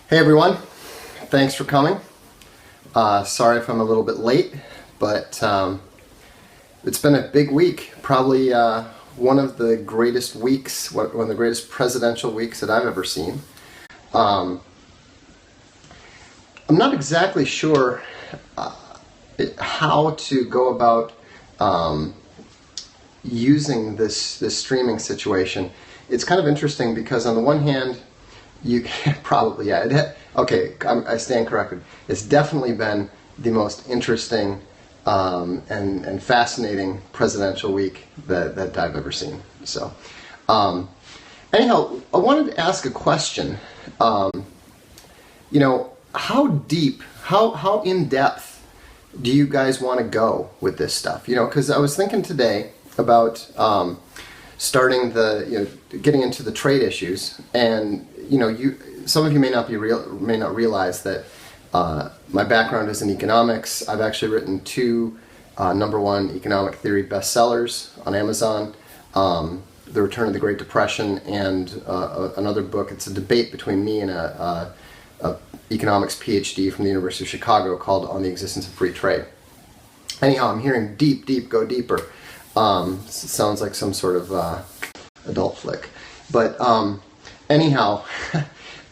Hey everyone, thanks for coming. Sorry if I'm a little bit late, but it's been a big week. Probably one of the greatest weeks, one of the greatest presidential weeks that I've ever seen. I'm not exactly sure how to go about using this streaming situation. It's kind of interesting because on the one hand, you can probably, I stand corrected. It's definitely been the most interesting and fascinating presidential week that I've ever seen. So, anyhow, I wanted to ask a question. How deep, how in depth do you guys want to go with this stuff? Because I was thinking today about starting getting into the trade issues, and some of you may not realize that my background is in economics. I've actually written two #1 economic theory bestsellers on Amazon, The Return of the Great Depression, and another book. It's a debate between me and a economics PhD from the University of Chicago called On the Existence of Free Trade. Anyhow, I'm hearing deep, go deeper. Sounds like some sort of adult flick. But anyhow,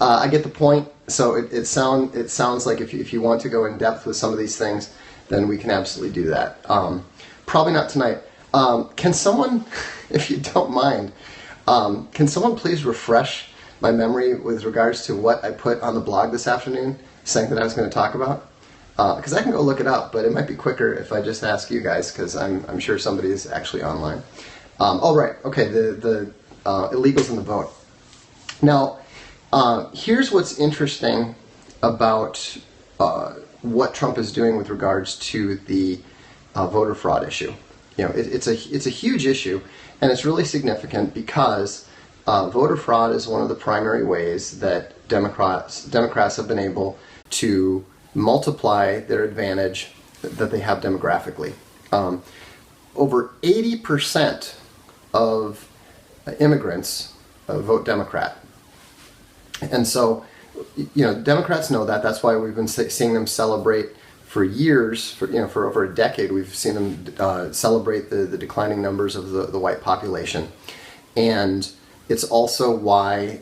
I get the point. So it sounds like if you want to go in depth with some of these things, then we can absolutely do that. Probably not tonight. Can someone, if you don't mind, can someone please refresh my memory with regards to what I put on the blog this afternoon, saying that I was going to talk about? Because I can go look it up, but it might be quicker if I just ask you guys, because I'm sure somebody is actually online. The illegals in the vote. Now, here's what's interesting about what Trump is doing with regards to the voter fraud issue. It's a huge issue, and it's really significant because voter fraud is one of the primary ways that Democrats have been able to multiply their advantage that they have demographically. Over 80% of immigrants vote Democrat. And so, Democrats know that. That's why we've been seeing them celebrate for years, for over a decade. We've seen them celebrate the declining numbers of the white population. And it's also why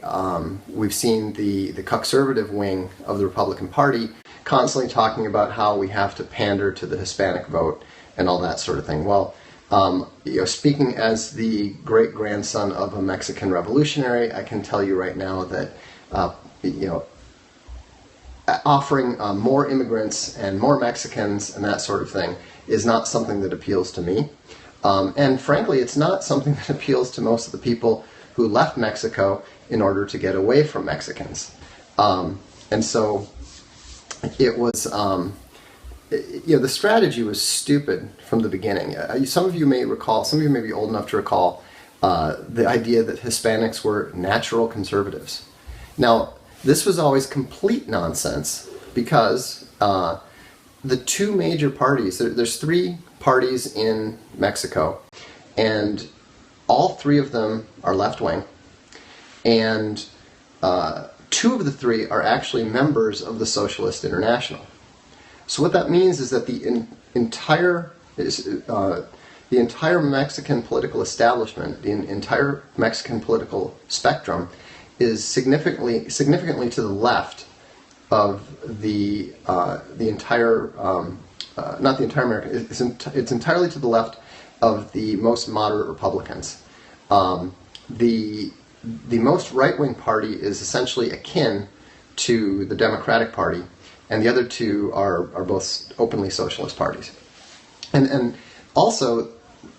we've seen the conservative wing of the Republican Party constantly talking about how we have to pander to the Hispanic vote and all that sort of thing. Well, speaking as the great-grandson of a Mexican revolutionary, I can tell you right now that offering more immigrants and more Mexicans and that sort of thing is not something that appeals to me. And frankly, it's not something that appeals to most of the people who left Mexico in order to get away from Mexicans. And so it was, the strategy was stupid from the beginning. Some of you may recall, some of you may be old enough to recall the idea that Hispanics were natural conservatives. Now, this was always complete nonsense because the two major parties, there's three parties in Mexico, and all three of them are left-wing, and two of the three are actually members of the Socialist International. So what that means is that the entire Mexican political establishment, the entire Mexican political spectrum, is significantly to the left of the entire, not the entire America. It's entirely to the left of the most moderate Republicans. The most right-wing party is essentially akin to the Democratic Party, and the other two are both openly socialist parties. And also,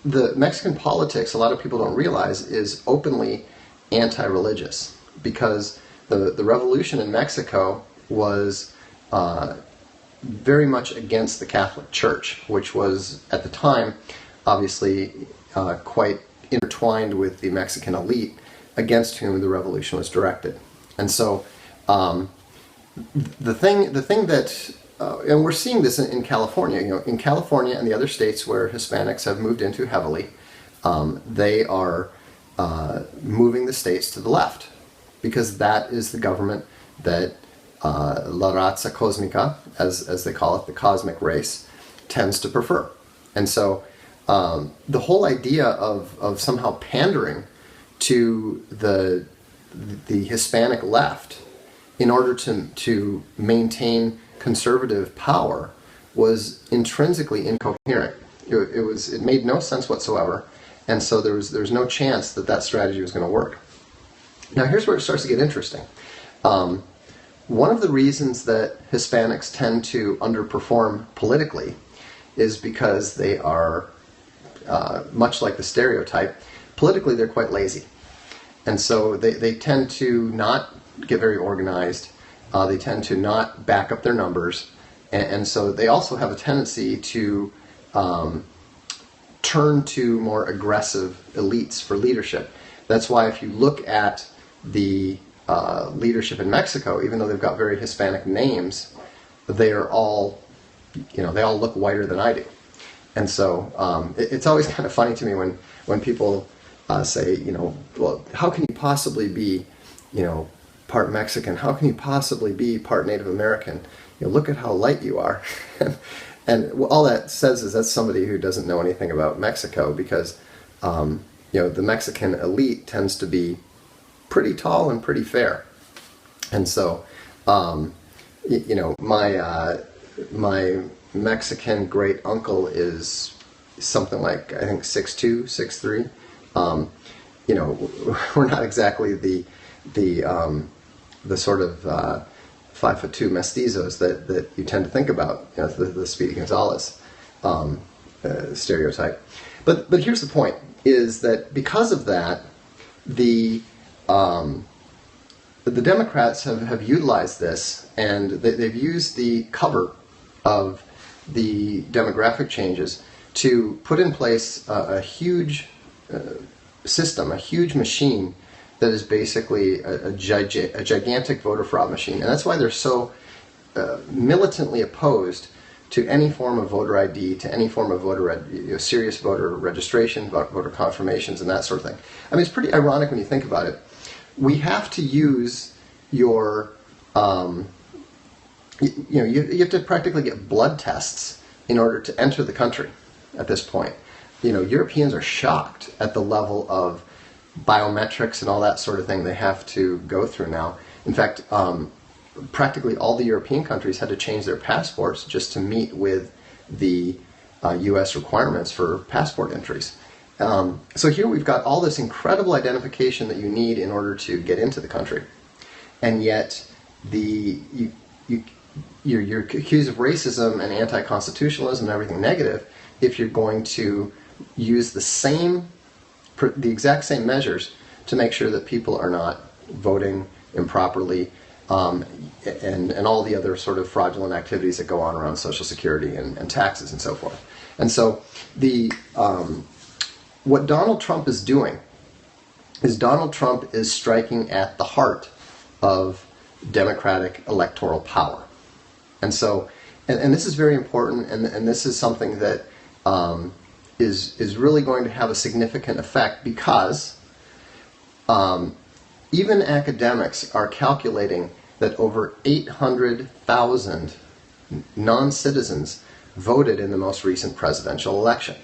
the Mexican politics, a lot of people don't realize, is openly anti-religious, because the revolution in Mexico was very much against the Catholic Church, which was, at the time, obviously quite intertwined with the Mexican elite against whom the revolution was directed. And so the thing that, and we're seeing this in California, in California and the other states where Hispanics have moved into heavily, they are moving the states to the left, because that is the government that la razza cosmica, as they call it, the cosmic race, tends to prefer. And so the whole idea of somehow pandering to the Hispanic left in order to maintain conservative power was intrinsically incoherent. It made no sense whatsoever, and so there was no chance that strategy was going to work. Now here's where it starts to get interesting. One of the reasons that Hispanics tend to underperform politically is because they are, much like the stereotype, politically they're quite lazy. And so they tend to not get very organized, they tend to not back up their numbers, and so they also have a tendency to turn to more aggressive elites for leadership. That's why if you look at the leadership in Mexico, even though they've got very Hispanic names, they are all, they all look whiter than I do. And so it's always kind of funny to me when people say, well, how can you possibly be, part Mexican? How can you possibly be part Native American? Look at how light you are. And all that says is that's somebody who doesn't know anything about Mexico, because the Mexican elite tends to be pretty tall and pretty fair. And so my Mexican great uncle is something like, I think, 6'2", 6'3". We're not exactly the sort of 5'2" mestizos that you tend to think about, the Speedy Gonzalez stereotype. But here's the point: is that because of that, the Democrats have utilized this, and they've used the cover of the demographic changes to put in place a huge system, a huge machine that is basically a gigantic voter fraud machine. And that's why they're so militantly opposed to any form of voter ID, to any form of serious voter registration, voter confirmations, and that sort of thing. I mean, it's pretty ironic when you think about it. We have to use your, you have to practically get blood tests in order to enter the country at this point. Europeans are shocked at the level of biometrics and all that sort of thing they have to go through now. In fact, practically all the European countries had to change their passports just to meet with the U.S. requirements for passport entries. So here we've got all this incredible identification that you need in order to get into the country, and yet you're accused of racism and anti-constitutionalism and everything negative if you're going to use the exact same measures to make sure that people are not voting improperly, and all the other sort of fraudulent activities that go on around Social Security and taxes and so forth. And so what Donald Trump is doing is Donald Trump is striking at the heart of Democratic electoral power. And so, and this is very important, and this is something that is really going to have a significant effect, because even academics are calculating that over 800,000 non-citizens voted in the most recent presidential election.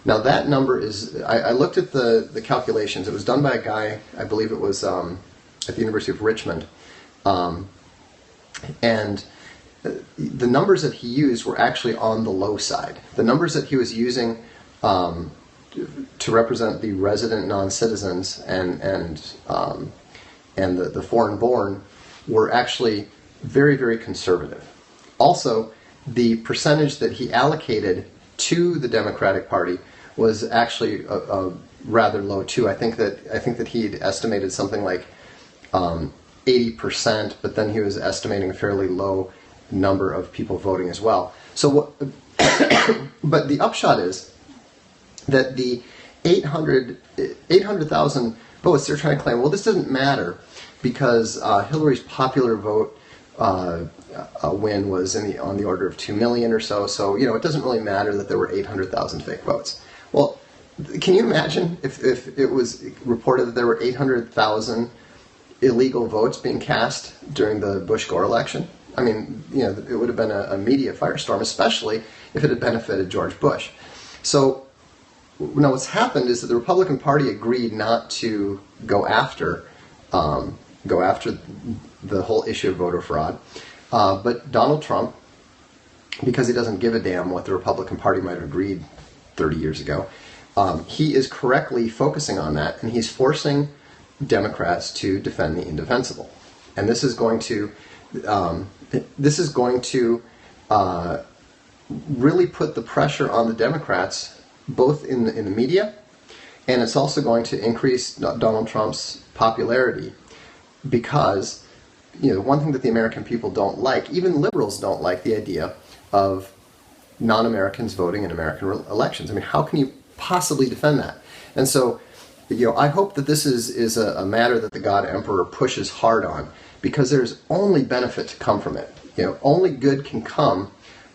Now that number is, I looked at the calculations. It was done by a guy, I believe it was at the University of Richmond, and the numbers that he used were actually on the low side. The numbers that he was using to represent the resident non-citizens and the foreign-born were actually very, very conservative. Also, the percentage that he allocated to the Democratic Party was actually rather low too. I think that he'd estimated something like 80%, but then he was estimating a fairly low number of people voting as well. So, but the upshot is that the 800,000 votes they're trying to claim, well, this doesn't matter because Hillary's popular vote win was on the order of 2 million or so. So, it doesn't really matter that there were 800,000 fake votes. Well, can you imagine if it was reported that there were 800,000 illegal votes being cast during the Bush-Gore election. I mean, you know, it would have been a media firestorm, especially if it had benefited George Bush. So now what's happened is that the Republican Party agreed not to go after the whole issue of voter fraud, but Donald Trump, because he doesn't give a damn what the Republican Party might have agreed 30 years ago, he is correctly focusing on that, and he's forcing Democrats to defend the indefensible. And this is going to really put the pressure on the Democrats, both in the media, and it's also going to increase Donald Trump's popularity, because, you know, one thing that the American people don't like, even liberals don't like, the idea of non-Americans voting in American elections. I mean, how can you possibly defend that? And so, you know, I hope that this is a matter that the God Emperor pushes hard on, because there's only benefit to come from it. You know, only good can come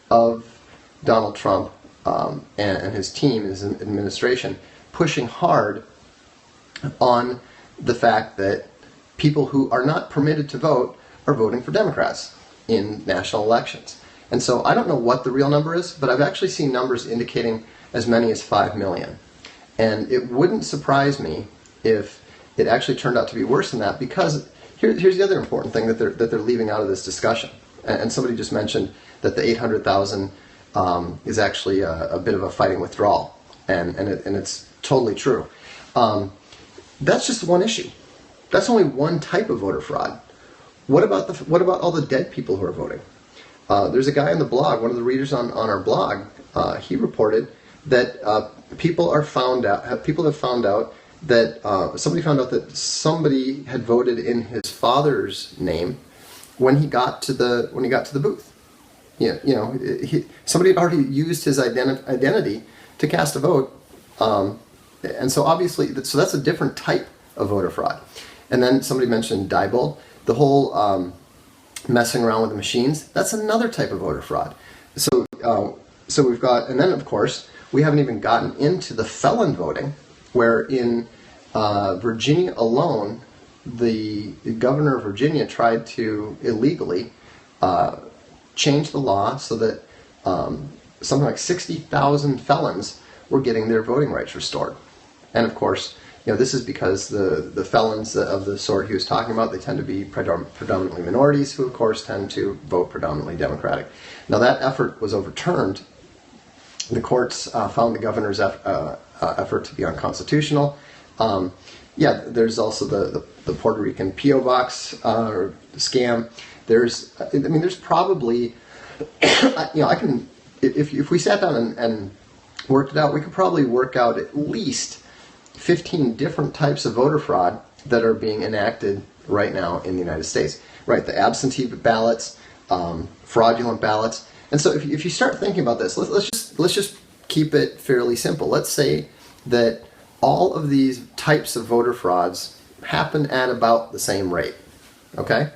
of Donald Trump and his team, his administration, pushing hard on the fact that people who are not permitted to vote are voting for Democrats in national elections. And so I don't know what the real number is, but I've actually seen numbers indicating as many as 5 million. And it wouldn't surprise me if it actually turned out to be worse than that, because here's the other important thing that they're leaving out of this discussion. And somebody just mentioned that the 800,000 is actually a bit of a fighting withdrawal, and it's totally true. That's just one issue. That's only one type of voter fraud. What about all the dead people who are voting? There's a guy on the blog, one of the readers on our blog. He reported that people have found out that somebody had voted in his father's name when he got to the booth. Somebody had already used his identity to cast a vote, and so obviously, so that's a different type of voter fraud. And then somebody mentioned Diebold, the whole messing around with the machines. That's another type of voter fraud. So we've got, and then of course we haven't even gotten into the felon voting, where in Virginia alone, the governor of Virginia tried to illegally change the law so that something like 60,000 felons were getting their voting rights restored. And of course, you know, this is because the felons of the sort he was talking about, they tend to be predominantly minorities, who of course tend to vote predominantly Democratic. Now that effort was overturned. The courts found the governor's effort to be unconstitutional. There's also the Puerto Rican P.O. Box scam. There's probably, if we sat down and worked it out, we could probably work out at least 15 different types of voter fraud that are being enacted right now in the United States. Right, the absentee ballots, fraudulent ballots. And so if you start thinking about this, let's just keep it fairly simple. Let's say that all of these types of voter frauds happen at about the same rate. Okay?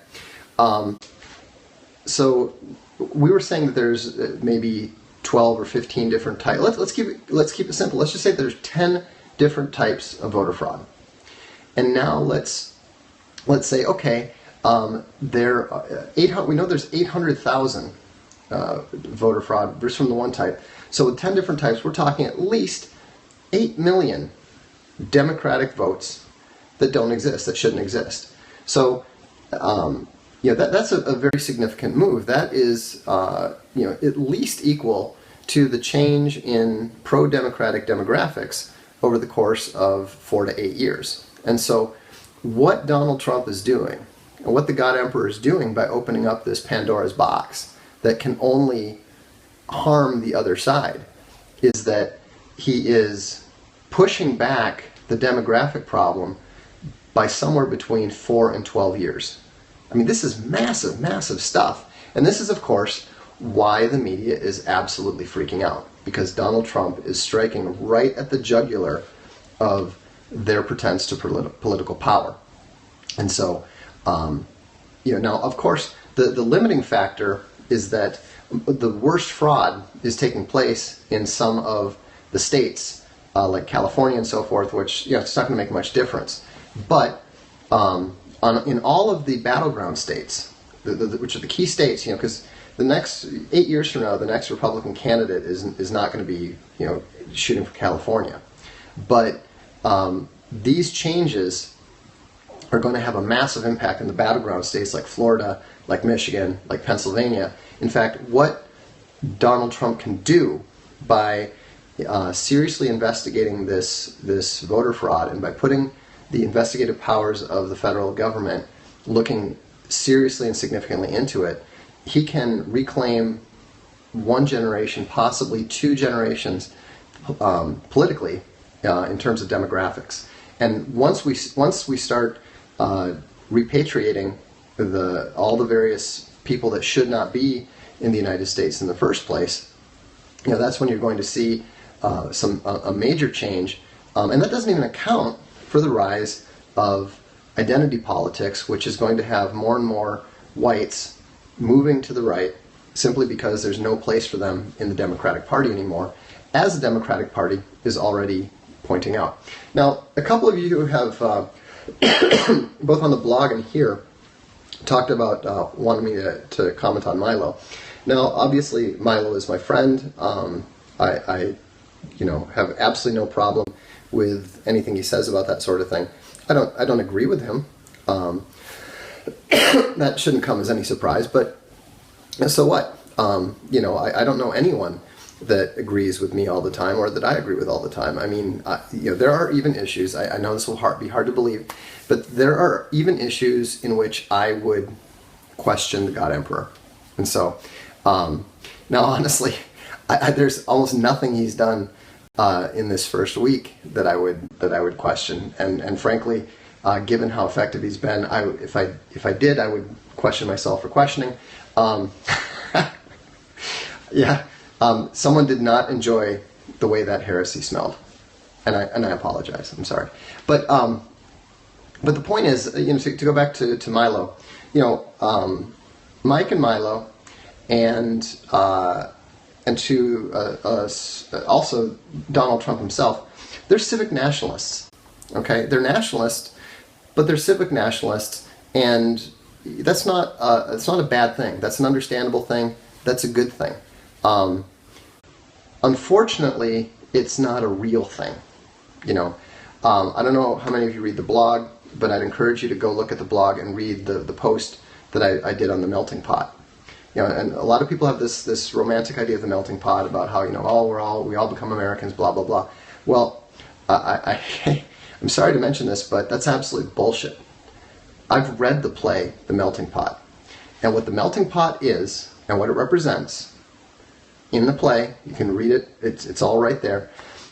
So we were saying that there's maybe 12 or 15 different types. Let's keep it simple. Let's just say there's 10 different types of voter fraud. And now let's say, okay, there are we know there's 800,000 voter fraud just from the one type. So with 10 different types, we're talking at least 8 million Democratic votes that don't exist, that shouldn't exist. So that's a very significant move. That is at least equal to the change in pro-democratic demographics over the course of 4 to 8 years. And so what Donald Trump is doing, and what the God Emperor is doing by opening up this Pandora's box that can only harm the other side, is that he is pushing back the demographic problem by somewhere between 4 and 12 years. I mean, this is massive, massive stuff. And this is, of course, why the media is absolutely freaking out, because Donald Trump is striking right at the jugular of their pretense to political power. And so, now, of course, the limiting factor is that the worst fraud is taking place in some of the states, like California and so forth, which, it's not going to make much difference. But in all of the battleground states, which are the key states, because the next 8 years from now, the next Republican candidate is not going to be, shooting for California. But these changes are going to have a massive impact in the battleground states like Florida, like Michigan, like Pennsylvania. In fact, what Donald Trump can do by seriously investigating this voter fraud, and by putting the investigative powers of the federal government looking seriously and significantly into it, he can reclaim one generation, possibly two generations, politically, in terms of demographics. And once we start repatriating all the various people that should not be in the United States in the first place, that's when you're going to see a major change, and that doesn't even account for the rise of identity politics, which is going to have more and more whites moving to the right simply because there's no place for them in the Democratic Party anymore, as the Democratic Party is already pointing out. Now, a couple of you have, both on the blog and here, talked about wanting me to comment on Milo. Now, obviously, Milo is my friend. I have absolutely no problem with anything he says about that sort of thing. I don't agree with him. That shouldn't come as any surprise, but so what? I don't know anyone that agrees with me all the time, or that I agree with all the time. I mean, there are even issues, I know this will be hard to believe, but there are even issues in which I would question the God Emperor. And so, now honestly, there's almost nothing he's done in this first week that I would question, and frankly, given how effective he's been, if I did, I would question myself for questioning. Someone did not enjoy the way that heresy smelled, and I apologize. I'm sorry, but the point is, to go back to Milo, Mike and Milo, and to also Donald Trump himself, they're civic nationalists. Okay, they're nationalists, but they're civic nationalists, and that's not it's not a bad thing. That's an understandable thing. That's a good thing. Unfortunately, it's not a real thing. I don't know how many of you read the blog, but I'd encourage you to go look at the blog and read the post that I did on the melting pot. And a lot of people have this romantic idea of the melting pot about how we all become Americans, blah blah blah. Well, I'm sorry to mention this, but that's absolute bullshit. I've read the play, The Melting Pot, and what the melting pot is and what it represents in the play, you can read it. It's all right there.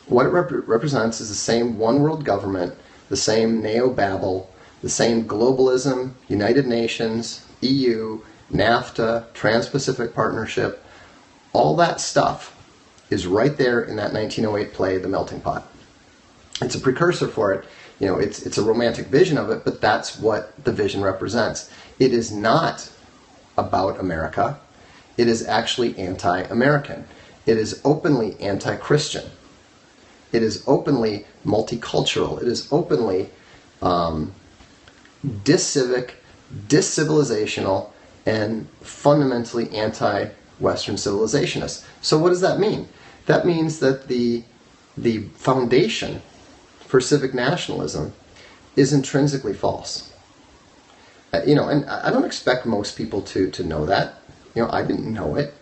What it represents is the same one world government, the same neo-Babel, the same globalism, United Nations, EU, NAFTA, Trans-Pacific Partnership. All that stuff is right there in that 1908 play, The Melting Pot. It's a precursor for it. It's a romantic vision of it, but that's what the vision represents. It is not about America. It is actually anti-American. It is openly anti-Christian. It is openly multicultural. It is openly dis-civic, dis-civilizational, and fundamentally anti-Western civilizationist. So what does that mean? That means that the foundation for civic nationalism is intrinsically false. And I don't expect most people to know that. I didn't know it.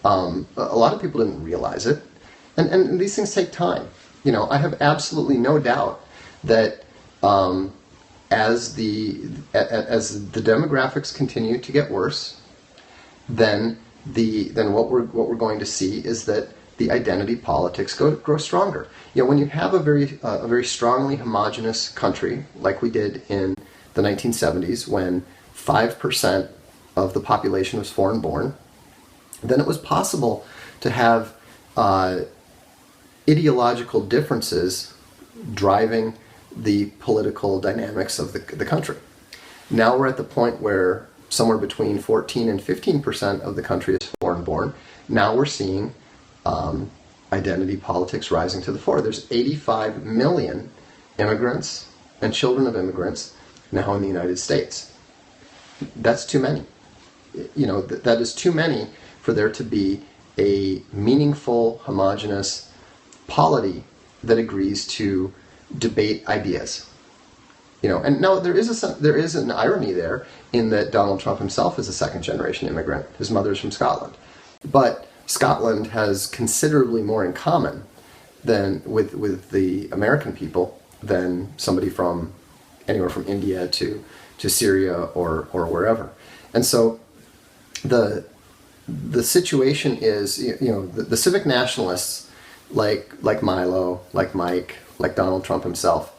A lot of people didn't realize it. And these things take time. I have absolutely no doubt that as the demographics continue to get worse, then what we're going to see is that the identity politics grow stronger. When you have a very strongly homogenous country like we did in the 1970s, when 5% of the population was foreign-born, then it was possible to have ideological differences driving the political dynamics of the country. Now we're at the point where somewhere between 14 and 15% of the country is foreign-born. Now we're seeing identity politics rising to the fore. There's 85 million immigrants and children of immigrants now in the United States. That's too many. That is too many for there to be a meaningful, homogeneous polity that agrees to debate ideas. And now there is an irony there in that Donald Trump himself is a second-generation immigrant. His mother's from Scotland. But Scotland has considerably more in common than with the American people than somebody from anywhere from India to Syria or wherever. And so the situation is, the civic nationalists like Milo, like Mike, like Donald Trump himself,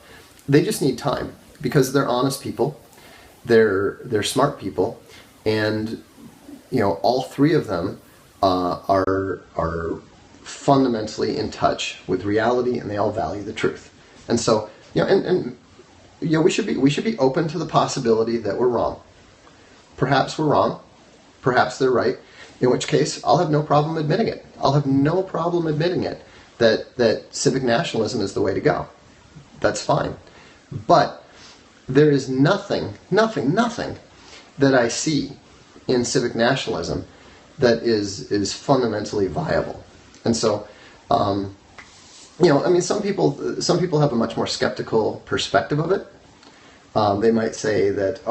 they just need time because they're honest people, they're smart people, and all three of them are fundamentally in touch with reality, and they all value the truth. And so we should be open to the possibility that we're wrong. Perhaps we're wrong. Perhaps they're right. In which case, I'll have no problem admitting it. I'll have no problem admitting it that civic nationalism is the way to go. That's fine. But there is nothing that I see in civic nationalism that is fundamentally viable. And so, some people have a much more skeptical perspective of it. They might say that,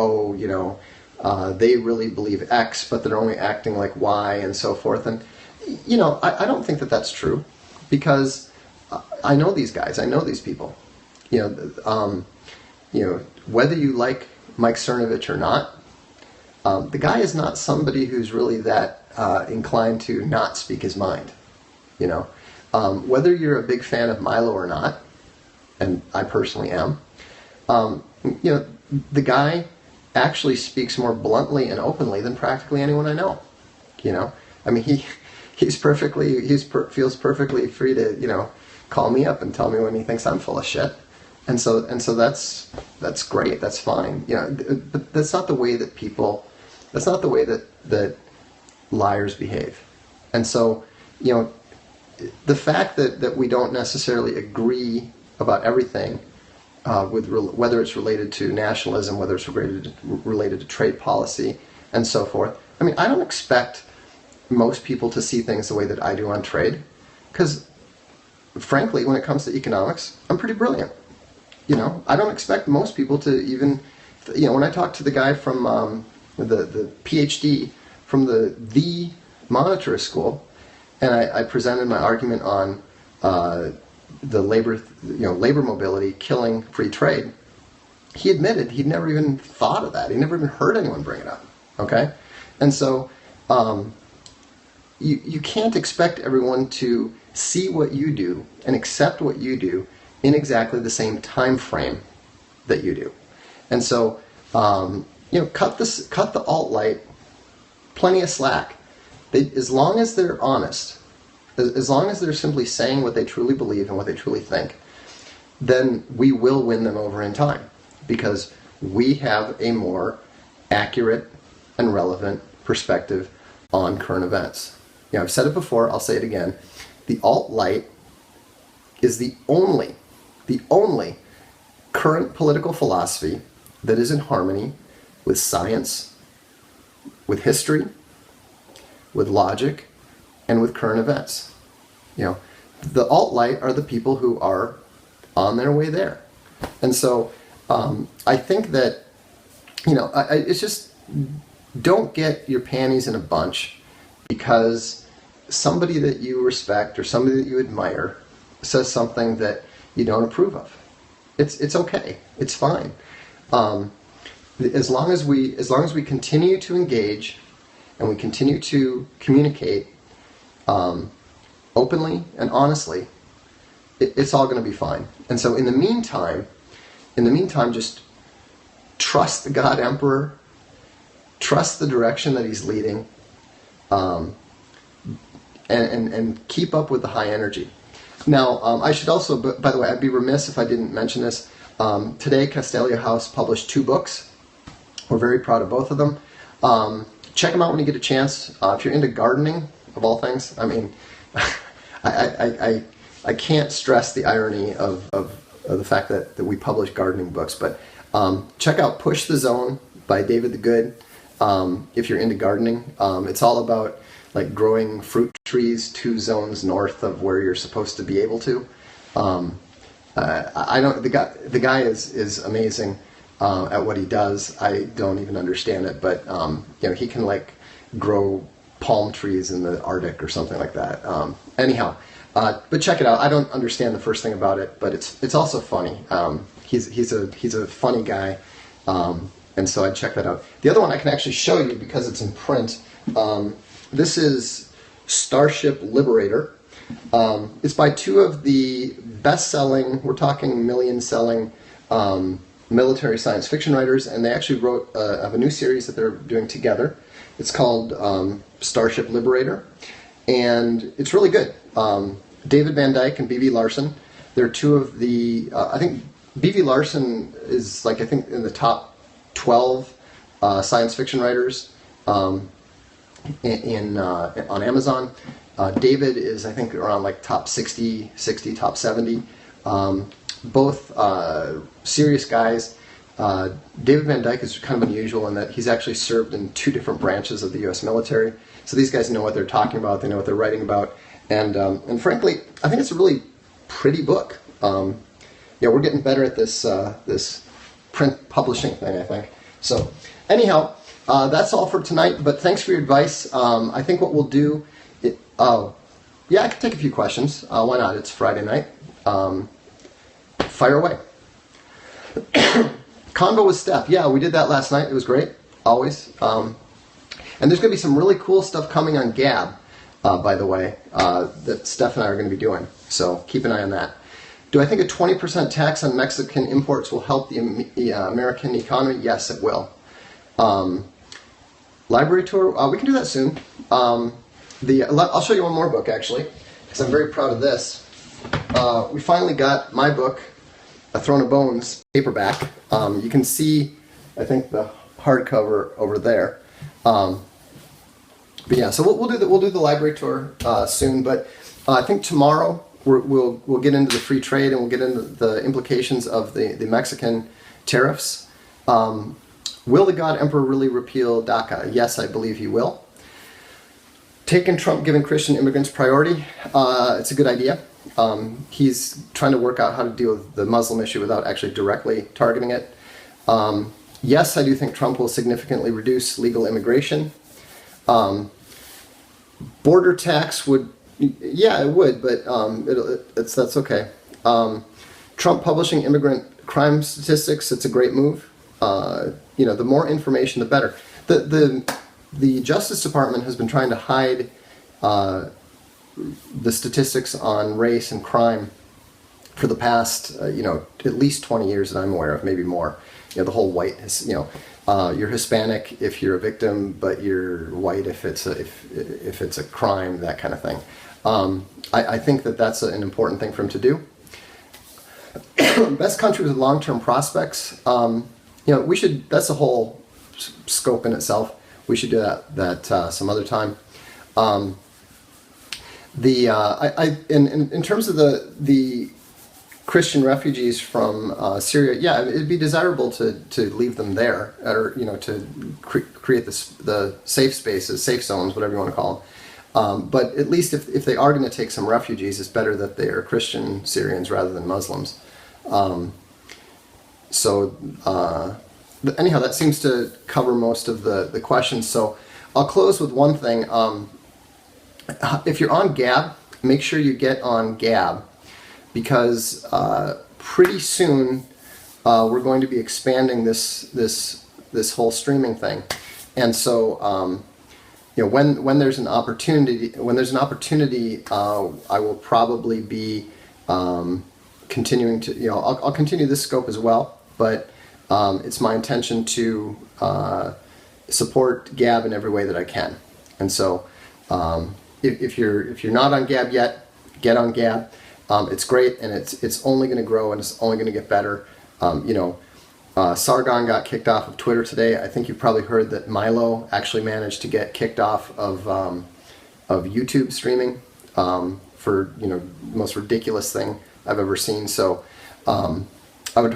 they really believe X, but they're only acting like Y, and so forth. And I don't think that that's true, because I know these guys, I know these people. Whether you like Mike Cernovich or not, the guy is not somebody who's really that inclined to not speak his mind. Whether you're a big fan of Milo or not, and I personally am, the guy actually speaks more bluntly and openly than practically anyone I know. He feels perfectly free to call me up and tell me when he thinks I'm full of shit. And so that's great. That's fine. But that's not the way that people. That's not the way that liars behave. And so the fact that we don't necessarily agree about everything, whether it's related to nationalism, whether it's related to trade policy, and so forth. I don't expect most people to see things the way that I do on trade, because frankly, when it comes to economics, I'm pretty brilliant. I don't expect most people to even, when I talk to the guy from the PhD from the monetarist school, and I presented my argument on the labor mobility killing free trade, he admitted he'd never even thought of that. He never even heard anyone bring it up. Okay, and so you can't expect everyone to see what you do and accept what you do in exactly the same time frame that you do. And so cut the alt-right plenty of slack. As long as they're honest, as long as they're simply saying what they truly believe and what they truly think, then we will win them over in time, because we have a more accurate and relevant perspective on current events. I've said it before, I'll say it again. The alt-right is the only current political philosophy that is in harmony with science, with history, with logic, and with current events. The alt-right are the people who are on their way there. And so I think that, it's just, don't get your panties in a bunch because somebody that you respect or somebody that you admire says something that you don't approve of. It's okay. It's fine. As long as we continue to engage and we continue to communicate openly and honestly, it's all going to be fine. And so in the meantime, just trust the God Emperor, trust the direction that he's leading, and keep up with the high energy. Now, I should also, by the way, I'd be remiss if I didn't mention this. Today, Castalia House published 2 books. We're very proud of both of them. Check them out when you get a chance. If you're into gardening, of all things, I can't stress the irony of the fact that we publish gardening books, but Check out Push the Zone by David the Good if you're into gardening. It's all about like growing fruit trees 2 zones north of where you're supposed to be able to. I don't. The guy is amazing at what he does. I don't even understand it, but he can like grow palm trees in the Arctic or something like that. Anyhow, but check it out. I don't understand the first thing about it, but it's also funny. He's a funny guy, and so I'd check that out. The other one I can actually show you because it's in print. This is Starship Liberator. It's by 2 of the best-selling, we're talking million-selling military science fiction writers, and they actually have a new series that they're doing together. It's called Starship Liberator, and it's really good. David Van Dyke and B.V. Larson, they're 2 of the, I think B.V. Larson is like, I think in the top 12 science fiction writers on Amazon. David is, I think, around like top 60, top 70. Both serious guys. David Van Dyke is kind of unusual in that he's actually served in 2 different branches of the U.S. military. So these guys know what they're talking about. They know what they're writing about. And frankly, I think it's a really pretty book. We're getting better at this this print publishing thing, I think. So anyhow, that's all for tonight. But thanks for your advice. I think what we'll do. I can take a few questions. Why not? It's Friday night. Fire away. Convo with Steph. Yeah, we did that last night. It was great. Always. And there's going to be some really cool stuff coming on Gab, by the way, that Steph and I are going to be doing. So keep an eye on that. Do I think a 20% tax on Mexican imports will help the American economy? Yes, it will. Library tour. We can do that soon. I'll show you one more book, actually, because I'm very proud of this. We finally got my book, A Throne of Bones, paperback. You can see, I think, the hardcover over there. But yeah, so we'll do the library tour soon. But I think tomorrow we'll get into the free trade and we'll get into the implications of the Mexican tariffs. Will the God Emperor really repeal DACA? Yes, I believe he will. Taking Trump giving Christian immigrants priority, it's a good idea. He's trying to work out how to deal with the Muslim issue without actually directly targeting it. Yes, I do think Trump will significantly reduce legal immigration. Border tax would, yeah, it would, but that's okay. Trump publishing immigrant crime statistics, it's a great move. The more information, the better. The Justice Department has been trying to hide the statistics on race and crime for the past, at least 20 years that I'm aware of, maybe more. The whole white, you're Hispanic if you're a victim, but you're white if it's a crime, that kind of thing. I think that's an important thing for him to do. Best country with long-term prospects. We should. That's a whole scope in itself. We should do that some other time. In terms of the Christian refugees from Syria, yeah, it'd be desirable to leave them there, or to create the safe spaces, safe zones, whatever you want to call them. But at least if they are going to take some refugees, it's better that they are Christian Syrians rather than Muslims. Anyhow, that seems to cover most of the questions. So I'll close with one thing. If you're on Gab, make sure you get on Gab, because pretty soon we're going to be expanding this whole streaming thing. And so when there's an opportunity, I will probably be continuing to, I'll continue this scope as well, but it's my intention to support Gab in every way that I can. And so if you're not on Gab yet, get on Gab. It's great, and it's only going to grow, and it's only going to get better. Sargon got kicked off of Twitter today. I think you've probably heard that Milo actually managed to get kicked off of YouTube streaming for the most ridiculous thing I've ever seen. So I would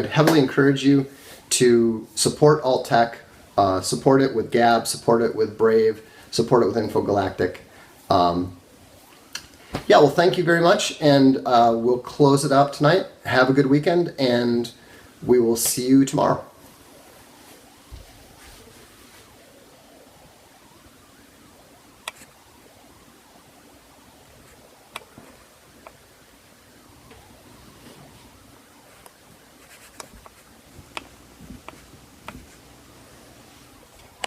heavily encourage you to support alt tech, support it with Gab, support it with Brave, support it with Infogalactic. Yeah, well, thank you very much, and we'll close it out tonight. Have a good weekend, and we will see you tomorrow.